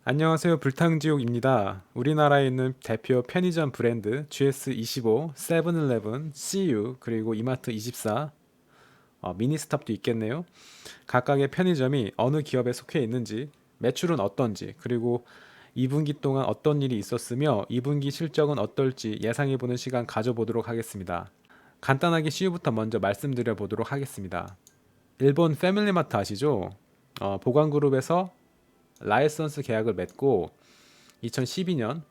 안녕하세요. 불탕지옥입니다. 우리나라에 있는 대표 편의점 브랜드 GS25, 세븐일레븐, CU, 그리고 이마트24, 미니스톱도 있겠네요. 각각의 편의점이 어느 기업에 속해 있는지, 매출은 어떤지, 그리고 2분기 동안 어떤 일이 있었으며 2분기 실적은 어떨지 예상해보는 시간 가져보도록 하겠습니다. 간단하게 CU부터 먼저 말씀드려 보도록 하겠습니다. 일본 패밀리마트 아시죠? 보관그룹에서 라이선스 계약을 맺고 2012년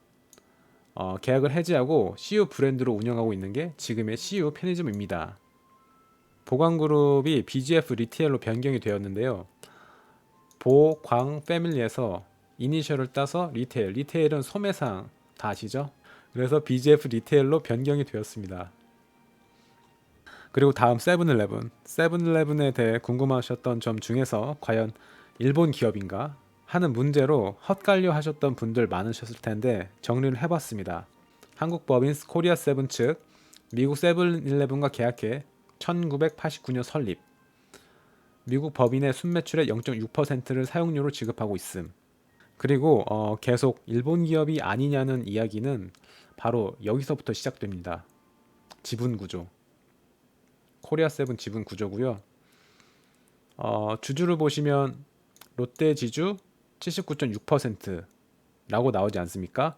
계약을 해지하고 CU 브랜드로 운영하고 있는 게 지금의 CU 편의점입니다. 보광그룹이 BGF 리테일로 변경이 되었는데요. 보광 패밀리에서 이니셜을 따서 리테일은 소매상 다 아시죠? 그래서 BGF 리테일로 변경이 되었습니다. 그리고 다음 세븐일레븐에 대해 궁금하셨던 점 중에서 과연 일본 기업인가 하는 문제로 헛갈려 하셨던 분들 많으셨을 텐데 정리를 해봤습니다. 한국 법인 코리아 세븐 측 미국 세븐일레븐과 계약해 1989년 설립. 미국 법인의 순매출의 0.6%를 사용료로 지급하고 있음. 그리고 계속 일본 기업이 아니냐는 이야기는 바로 여기서부터 시작됩니다. 지분 구조. 코리아 세븐 지분 구조고요. 주주를 보시면 롯데 지주 79.6%라고 나오지 않습니까?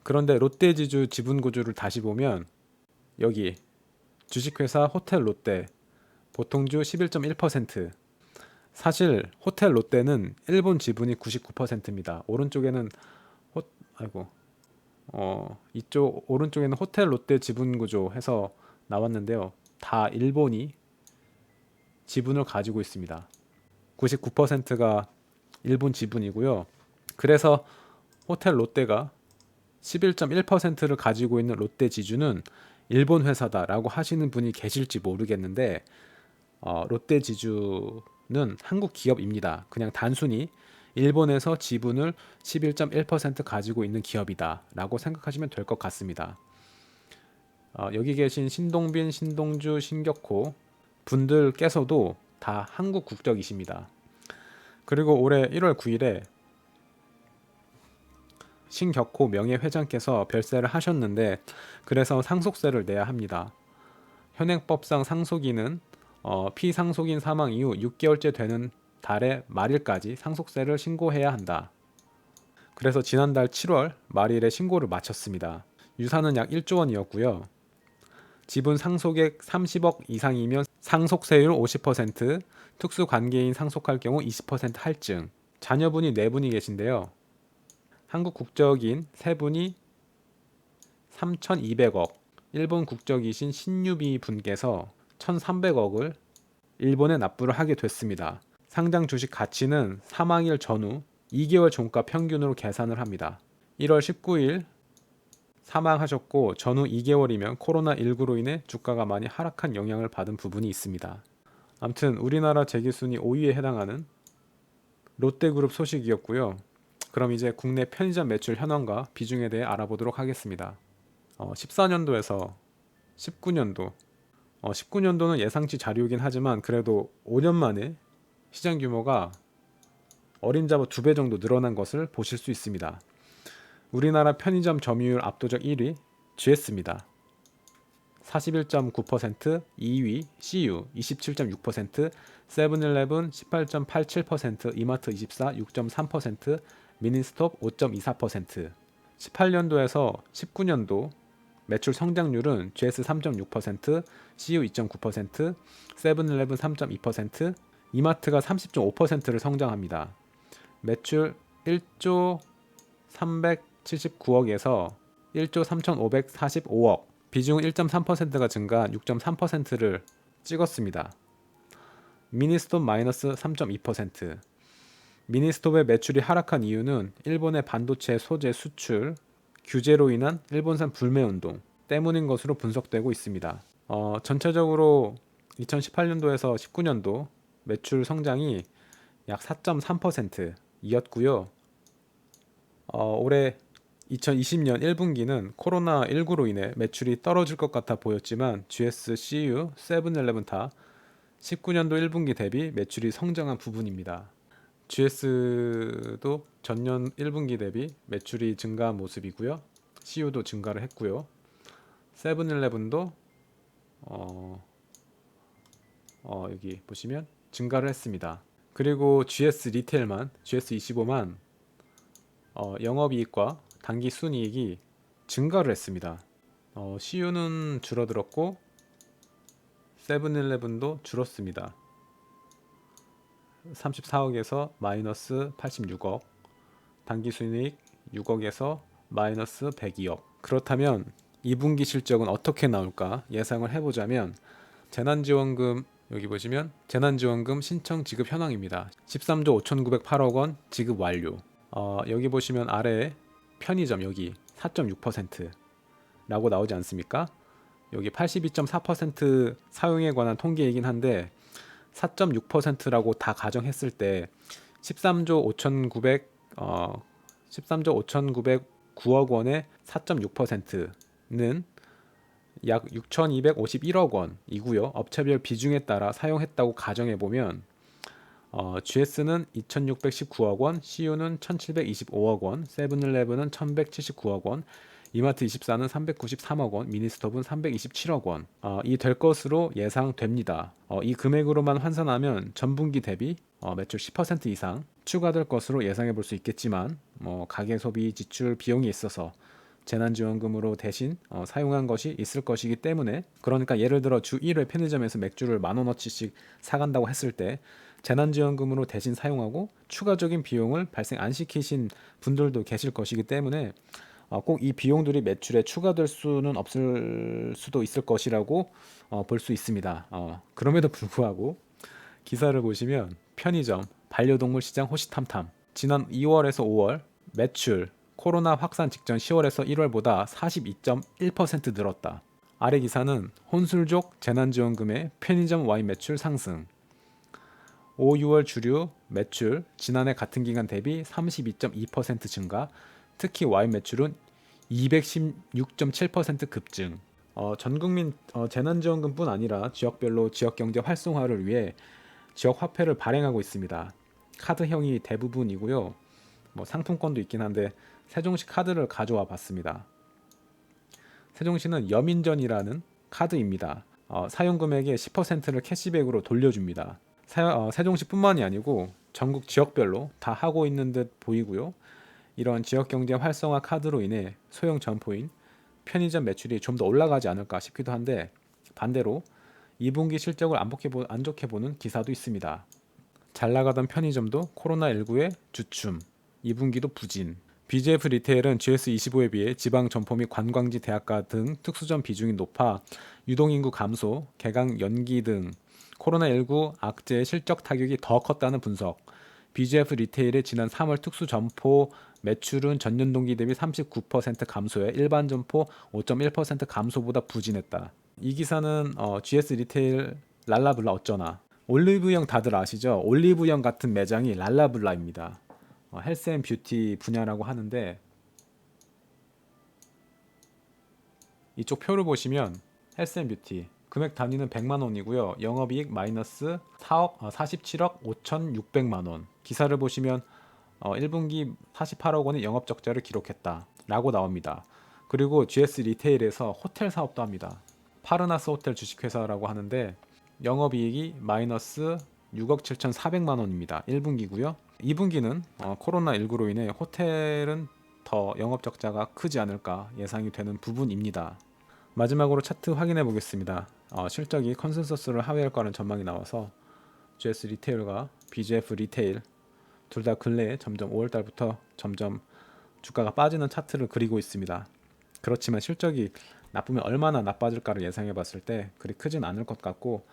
그런데 롯데 지주 지분 구조를 다시 보면 여기 주식회사 호텔 롯데 보통주 11.1%. 사실 호텔 롯데는 일본 지분이 99%입니다. 오른쪽에는 호, 아이고 이쪽 오른쪽에는 호텔 롯데 지분 구조 해서 나왔는데요. 다 일본이 지분을 가지고 있습니다. 99%가 일본 지분이고요. 그래서 호텔 롯데가 11.1%를 가지고 있는 롯데 지주는 일본 회사다라고 하시는 분이 계실지 모르겠는데 롯데 지주는 한국 기업입니다. 그냥 단순히 일본에서 지분을 11.1% 가지고 있는 기업이다라고 생각하시면 될 것 같습니다. 여기 계신 신동빈, 신동주, 신격호 분들께서도 다 한국 국적이십니다. 그리고 올해 1월 9일에 신격호 명예회장께서 별세를 하셨는데 그래서 상속세를 내야 합니다. 현행법상 상속인은 피상속인 사망 이후 6개월째 되는 달의 말일까지 상속세를 신고해야 한다. 그래서 지난달 7월 말일에 신고를 마쳤습니다. 유산은 약 1조 원이었고요. 지분 상속액 30억 이상이면 상속세율 50%, 특수관계인 상속할 경우 20% 할증. 자녀분이 4분이 계신데요. 한국 국적인 3분이 3,200억, 일본 국적이신 신유비 분께서 1,300억을 일본에 납부를 하게 됐습니다. 상장 주식 가치는 사망일 전후 2개월 종가 평균으로 계산을 합니다. 1월 19일 사망하셨고 전후 2개월이면 코로나19로 인해 주가가 많이 하락한 영향을 받은 부분이 있습니다. 아무튼 우리나라 재기순위 5위에 해당하는 롯데그룹 소식이었고요. 그럼 이제 국내 편의점 매출 현황과 비중에 대해 알아보도록 하겠습니다. 14년도에서 19년도 19년도는 예상치 자료이긴 하지만 그래도 5년 만에 시장 규모가 어림잡아 2배 정도 늘어난 것을 보실 수 있습니다. 우리나라 편의점 점유율 압도적 1위 GS입니다. 41.9%, 2위 CU 27.6%, 세븐일레븐 18.87%, 이마트24 6.3%, 미니스톱 5.24%. 18년도에서 19년도 매출 성장률은 GS 3.6%, CU 2.9%, 세븐일레븐 3.2%, 이마트가 30.5%를 성장합니다. 매출 1조 379억에서 1조 3,545억, 비중은 1.3%가 증가한 6.3%를 찍었습니다. 미니스톱 마이너스 3.2%. 미니스톱의 매출이 하락한 이유는 일본의 반도체 소재 수출 규제로 인한 일본산 불매 운동 때문인 것으로 분석되고 있습니다. 전체적으로 2018년도에서 19년도 매출 성장이 약 4.3%이었고요. 올해 2020년 1분기는 코로나19로 인해 매출이 떨어질 것 같아 보였지만 GS, CU, 세븐일레븐 다 19년도 1분기 대비 매출이 성장한 부분입니다. GS도 전년 1분기 대비 매출이 증가한 모습이고요. CU도 증가를 했고요. 세븐일레븐도 여기 보시면 증가를 했습니다. 그리고 GS 리테일만, GS25만 영업이익과 당기 순이익이 증가를 했습니다. CU는 줄어들었고 세븐일레븐도 줄었습니다. 34억에서 마이너스 86억, 당기순이익 6억에서 마이너스 102억. 그렇다면 2분기 실적은 어떻게 나올까 예상을 해보자면, 재난지원금 여기 보시면 재난지원금 신청 지급 현황입니다. 13조 5,908억 원 지급 완료. 여기 보시면 아래에 편의점 여기 4.6%라고 나오지 않습니까? 여기 82.4% 사용에 관한 통계이긴 한데 4.6%라고 다 가정했을 때 13조 5,909억 원의 4.6%는 약 6,251억 원이고요. 업체별 비중에 따라 사용했다고 가정해 보면 GS는 2,619억 원, CU는 1,725억 원, 세븐일레븐은 1,179억 원, 이마트24는 393억 원, 미니스톱은 327억 원. 이 될 것으로 예상됩니다. 이 금액으로만 환산하면 전분기 대비 매출 10% 이상 추가될 것으로 예상해 볼 수 있겠지만, 가계 소비 지출 비용이 있어서 재난지원금으로 대신 사용한 것이 있을 것이기 때문에, 그러니까 예를 들어 주 1회 편의점에서 맥주를 10,000원어치씩 사간다고 했을 때 재난지원금으로 대신 사용하고 추가적인 비용을 발생 안 시키신 분들도 계실 것이기 때문에 꼭 이 비용들이 매출에 추가될 수는 없을 수도 있을 것이라고 볼 수 있습니다. 그럼에도 불구하고 기사를 보시면 편의점, 반려동물 시장 호시탐탐, 지난 2월에서 5월 매출 코로나 확산 직전 10월에서 1월보다 42.1% 늘었다. 아래 기사는 혼술족 재난지원금의 편의점 와인 매출 상승, 5, 6월 주류 매출 지난해 같은 기간 대비 32.2% 증가, 특히 와인 매출은 216.7% 급증. 전국민 재난지원금뿐 아니라 지역별로 지역경제 활성화를 위해 지역 화폐를 발행하고 있습니다. 카드형이 대부분이고요. 상품권도 있긴 한데 세종시 카드를 가져와 봤습니다. 세종시는 여민전이라는 카드입니다. 사용 금액의 10%를 캐시백으로 돌려줍니다. 세종시뿐만이 아니고 전국 지역별로 다 하고 있는 듯 보이고요. 이런 지역경제 활성화 카드로 인해 소형 점포인 편의점 매출이 좀 더 올라가지 않을까 싶기도 한데, 반대로 2분기 실적을 안 좋게 보는 기사도 있습니다. 잘 나가던 편의점도 코로나19의 주춤, 2분기도 부진. BGF 리테일은 GS25에 비해 지방 점포 및 관광지 대학가 등 특수점 비중이 높아 유동인구 감소, 개강 연기 등 코로나19 악재의 실적 타격이 더 컸다는 분석. BGF 리테일의 지난 3월 특수 점포 매출은 전년 동기 대비 39% 감소해 일반 점포 5.1% 감소보다 부진했다. 이 기사는 GS 리테일 랄라블라 어쩌나, 올리브영 다들 아시죠? 올리브영 같은 매장이 랄라블라입니다. 헬스앤뷰티 분야라고 하는데, 이쪽 표를 보시면 헬스앤뷰티 금액 단위는 100만 원이고요. 영업이익 마이너스 47억 5,600만 원. 기사를 보시면 1분기 48억 원의 영업 적자를 기록했다 라고 나옵니다. 그리고 GS 리테일에서 호텔 사업도 합니다. 파르나스 호텔 주식회사라고 하는데 영업이익이 마이너스 6억 7,400만 원입니다. 1분기고요. 2분기는 코로나19로 인해 호텔은 더 영업 적자가 크지 않을까 예상이 되는 부분입니다. 마지막으로 차트 확인해 보겠습니다. 실적이 컨센서스를 하회할 거라는 전망이 나와서 GS 리테일과 BGF 리테일 둘 다 근래에 점점 5월달부터 점점 주가가 빠지는 차트를 그리고 있습니다. 그렇지만 실적이 나쁘면 얼마나 나빠질까를 예상해 봤을 때 그리 크진 않을 것 같고,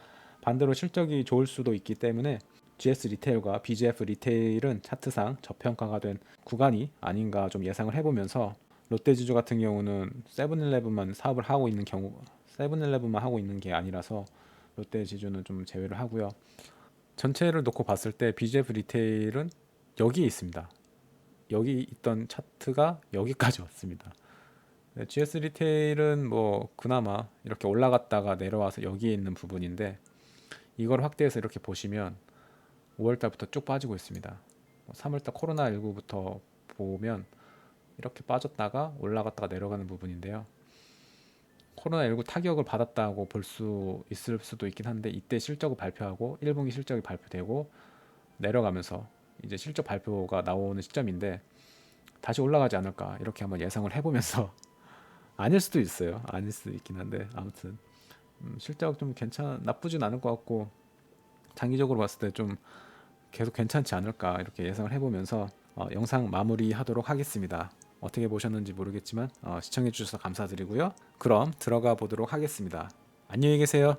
반대로 실적이 좋을 수도 있기 때문에 GS 리테일과 BGF 리테일은 차트상 저평가가 된 구간이 아닌가 좀 예상을 해보면서, 롯데지주 같은 경우는 세븐일레븐만 사업을 하고 있는 경우, 세븐일레븐만 하고 있는 게 아니라서 롯데지주는 좀 제외를 하고요. 전체를 놓고 봤을 때 BGF 리테일은 여기에 있습니다. 여기 있던 차트가 여기까지 왔습니다. GS 리테일은 그나마 이렇게 올라갔다가 내려와서 여기에 있는 부분인데, 이걸 확대해서 이렇게 보시면 5월달부터 쭉 빠지고 있습니다. 3월달 코로나19부터 보면 이렇게 빠졌다가 올라갔다가 내려가는 부분인데요. 코로나19 타격을 받았다고 볼 수 있을 수도 있긴 한데 이때 실적을 발표하고 1분기 실적이 발표되고 내려가면서 이제 실적 발표가 나오는 시점인데 다시 올라가지 않을까 이렇게 한번 예상을 해보면서 아닐 수도 있어요. 아닐 수도 있긴 한데 아무튼 실적 좀 나쁘진 않을 것 같고 장기적으로 봤을 때 좀 계속 괜찮지 않을까 이렇게 예상을 해보면서 영상 마무리하도록 하겠습니다. 어떻게 보셨는지 모르겠지만 시청해 주셔서 감사드리고요. 그럼 들어가 보도록 하겠습니다. 안녕히 계세요.